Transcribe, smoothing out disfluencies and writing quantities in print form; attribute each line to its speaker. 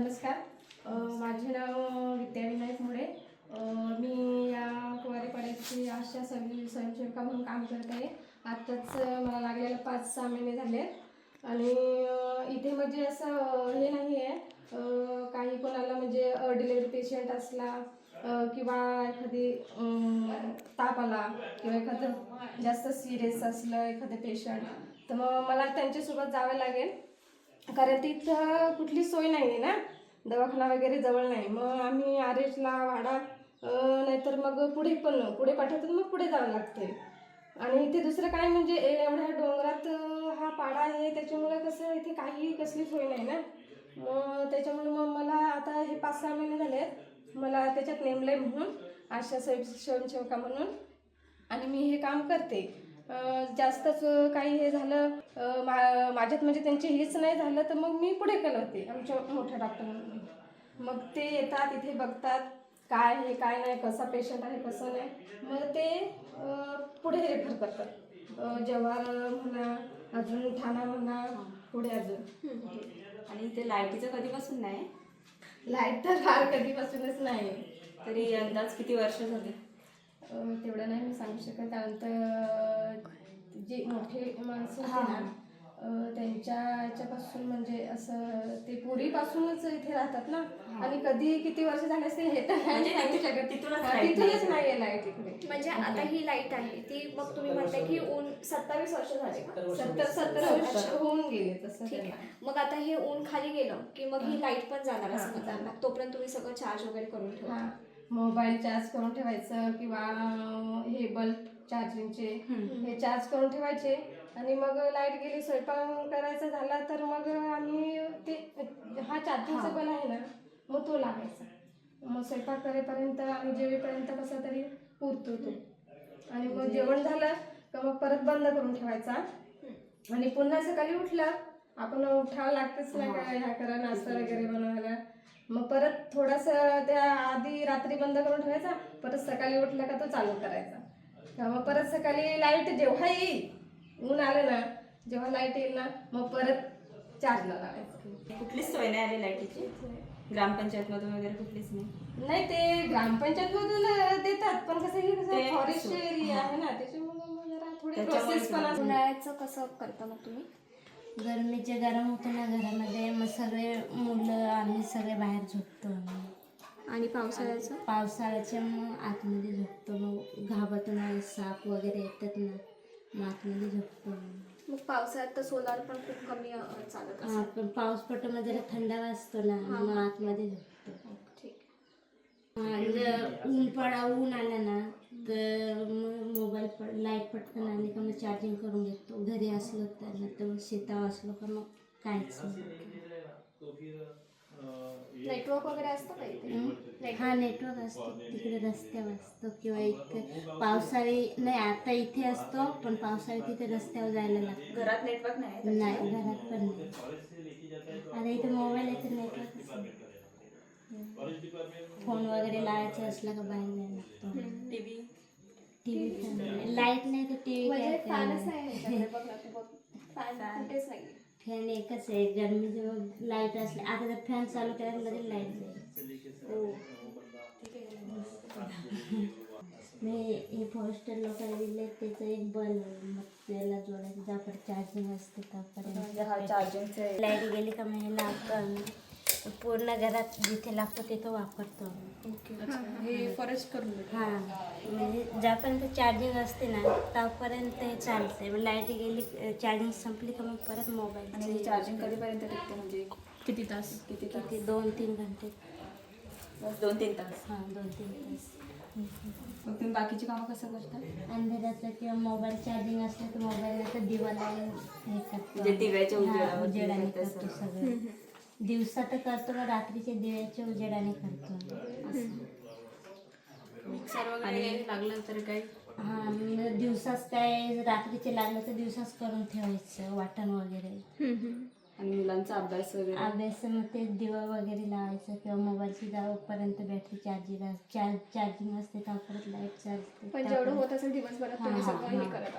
Speaker 1: नमस्कार. माझे नाव विद्याविनायक मुळे. मी या कुवारीपाड्याची आशा स्वयंसेविका म्हणून काम करत आहे. आत्ताच मला लागलेलं 5-6 महिने झाले आणि इथे म्हणजे असं हे नाही आहे, काही कोणाला म्हणजे डिलिव्हरी पेशंट असला किंवा एखादी ताप आला किंवा एखादं जास्त सिरियस असलं एखादं पेशंट, तर मग मला त्यांच्यासोबत जावं लागेल, कारण तिथं कुठली सोय नाही आहे ना, दवाखाना वगैरे जवळ नाही. मग आम्ही आरेसला वाडा नाहीतर मग पुढे पाठवतात, मग पुढे जावं लागते. आणि इथे दुसरं काय म्हणजे एवढ्या डोंगरात हा पाडा आहे, त्याच्यामुळे कसं इथे काही कसली सोय नाही ना. त्याच्यामुळे मग मला आता हे 5-6 महिने झाले आहेत मला त्याच्यात नेमलं आहे म्हणून, आशा स्वयंसेविका म्हणून, आणि मी हे काम करते. जास्तच काही हे झालं माझ्यात म्हणजे त्यांची हीच नाही झालं, तर मग मी पुढे केलं होते आमच्या मोठ्या डॉक्टरांना. मग ते येतात इथे बघतात काय आहे काय नाही, कसा पेशंट आहे कसं नाही, मग ते पुढे रेफर करतात. जव्हार म्हणा, अजून ठाणा म्हणा, पुढे अजून.
Speaker 2: आणि इथे लाईटीचं कधीपासून नाही?
Speaker 1: लाईट तर फार कधीपासूनच नाही.
Speaker 2: तरी अंदाज किती वर्ष झाले?
Speaker 1: तेवढं नाही मी सांगू शकत, कारण तर जे मोठे माणसं होते ना, त्यांच्या याच्यापासून म्हणजे असं ते पूर्वीपासूनच इथे राहतात ना, आणि कधी किती वर्ष झाले असते हे तर नाही सांगू शकत. तिथूनच नाही आहे लाईट इकडे.
Speaker 3: म्हणजे आता ही लाईट आहे ती, मग तुम्ही म्हणताय की ऊन 27 वर्ष झाले का?
Speaker 1: 17 वर्ष होऊन गेले तसं.
Speaker 3: ठीक आहे. मग आता हे ऊन खाली गेलं की मग ही लाईट पण जाणार असं म्हणतात, तोपर्यंत तुम्ही सगळं चार्ज वगैरे करून ठेवा.
Speaker 1: मोबाईल चार्ज करून ठेवायचं किंवा हे बल्ब चार्जिंगचे हे चार्ज करून ठेवायचे. आणि मग लाईट गेली, स्वयंपाक करायचा झाला तर मग आम्ही ते हा चार्जिंगचा बल्ब आहे ना, मग तो लावायचा. मग स्वयंपाक करेपर्यंत आम्ही जेवेपर्यंत कसा तरी पुरतो तो. आणि मग जेवण झालं का मग परत बंद करून ठेवायचा. आणि पुन्हा सकाळी उठलं, आपण उठावं लागतेच ना, काय ह्या करा नाश्ता वगैरे बनवायला. मग परत थोडंसं त्या आधी रात्री बंद करून ठेवायचा, परत सकाळी उठलं का तो चालू करायचा. मग परत सकाळी लाईट जेव्हा येईल, ऊन आलं ना, जेव्हा लाईट येईल ना, मग परत चार्जला लावायचं.
Speaker 2: कुठलीच सोय नाही आली लाईटीची? ग्रामपंचायतमधून वगैरे कुठलीच नाही?
Speaker 1: नाही, ते ग्रामपंचायतमधून देतात, पण कसं हे कसं फॉरेस्ट एरिया आहे ना, त्याच्यामुळे मग जरा थोडी प्रोसेस पण असते.
Speaker 3: उन्हाळ्याचं कसं करता मग तुम्ही?
Speaker 4: गरमीचे गरम होतं ना घरामध्ये, मग सगळे मुलं आम्ही सगळे बाहेर झोपतो.
Speaker 3: आणि पावसाळ्याचं?
Speaker 4: पावसाळ्याच्या मग आतमध्ये झोपतो. मग घाबरतो, साप वगैरे येतात ना, मग आतमध्ये झोपतो.
Speaker 3: मग पावसाळ्यात तर सोलार पण खूप कमी चालत
Speaker 4: हा, पण पाऊस पडतो मग जरा थंडावा असतो ना, मग आतमध्ये झोपतो.
Speaker 3: ठीक.
Speaker 4: ऊन आलं ना तर मग मोबाईल लाईट पटकन आली का मग चार्जिंग करून घेतो. घरी असलो तर, नाही तर शेतावर असलो का मग काहीच नाही.
Speaker 3: नेटवर्क वगैरे असतं का इथे?
Speaker 4: हा, नेटवर्क असतो तिकडे रस्त्यावर असतो, किंवा एक पावसाळी नाही, आता इथे असतो पण पावसाळी तिथे रस्त्यावर जायला लागतं.
Speaker 2: घरात नेटवर्क नाही?
Speaker 4: नाही, घरात पण नाही. आता इथे मोबाईल आहे तर नेटवर्क, फोन वगैरे लावायचं असलं का बाहेर जायला लागतो. टीव्ही पण नाही, लाईट नाही तर टीव्ही
Speaker 3: म्हणजे
Speaker 4: काय
Speaker 3: फॅनच नाही ह्याच्याकडे, बघ ना तू बघ, फॅन कुठेच नाही.
Speaker 4: फॅन एकच आहे. गरमी जेव्हा लाईट असली, आता जर फॅन चालू केला लगेच लाईट जाईल. मी हे फॉरेस्टर लोकांना दिले, त्याचं एक बल्ब आहे, मग त्याला जोडायचं ज्याकडे चार्जिंग असते त्यापर्यंत.
Speaker 2: चार्जिंगचं
Speaker 4: लाईट गेली का मग हे लावतो आम्ही, पूर्ण घरात जिथे लागतो तिथं वापरतो.
Speaker 2: हे फॉरेस्ट करून
Speaker 4: हां, म्हणजे ज्यापर्यंत चार्जिंग असते ना त्यापर्यंत हे चालते. मग लाईट गेली, चार्जिंग संपली का मग परत मोबाईल.
Speaker 2: आणि चार्जिंग कधीपर्यंत टिकते? म्हणजे किती तास?
Speaker 4: किती 2-3 घंटे.
Speaker 2: 2-3 तास?
Speaker 4: हां, 2-3 तास.
Speaker 2: मग तुम्ही बाकीची कामं कसं करता?
Speaker 4: अंधाराचं किंवा मोबाईल चार्जिंग असलं तर मोबाईलला तर दिवा लावून हे करतो.
Speaker 2: म्हणजे दिव्याच्या उजेडावर
Speaker 4: उजेडाने करतो सगळं. दिवसा तर करतो, मग रात्रीचे दिव्याच्या उजेडाने करतो.
Speaker 2: मिक्सर वगैरे लागलं तर काही?
Speaker 4: हां, मग दिवसाच काय, रात्रीचे लागलं तर दिवसाच करून ठेवायचं वाटण वगैरे.
Speaker 2: आणि मुलांचा अभ्यास वगैरे?
Speaker 4: अभ्यास मग ते दिवा वगैरे लावायचं, किंवा मोबाईलची जाऊपर्यंत बॅटरी चार्जिंग असते त्यापर्यंत लाईट चार्जते.
Speaker 3: पण जेवढं होत असेल दिवसभरात तुम्ही सगळं हे करत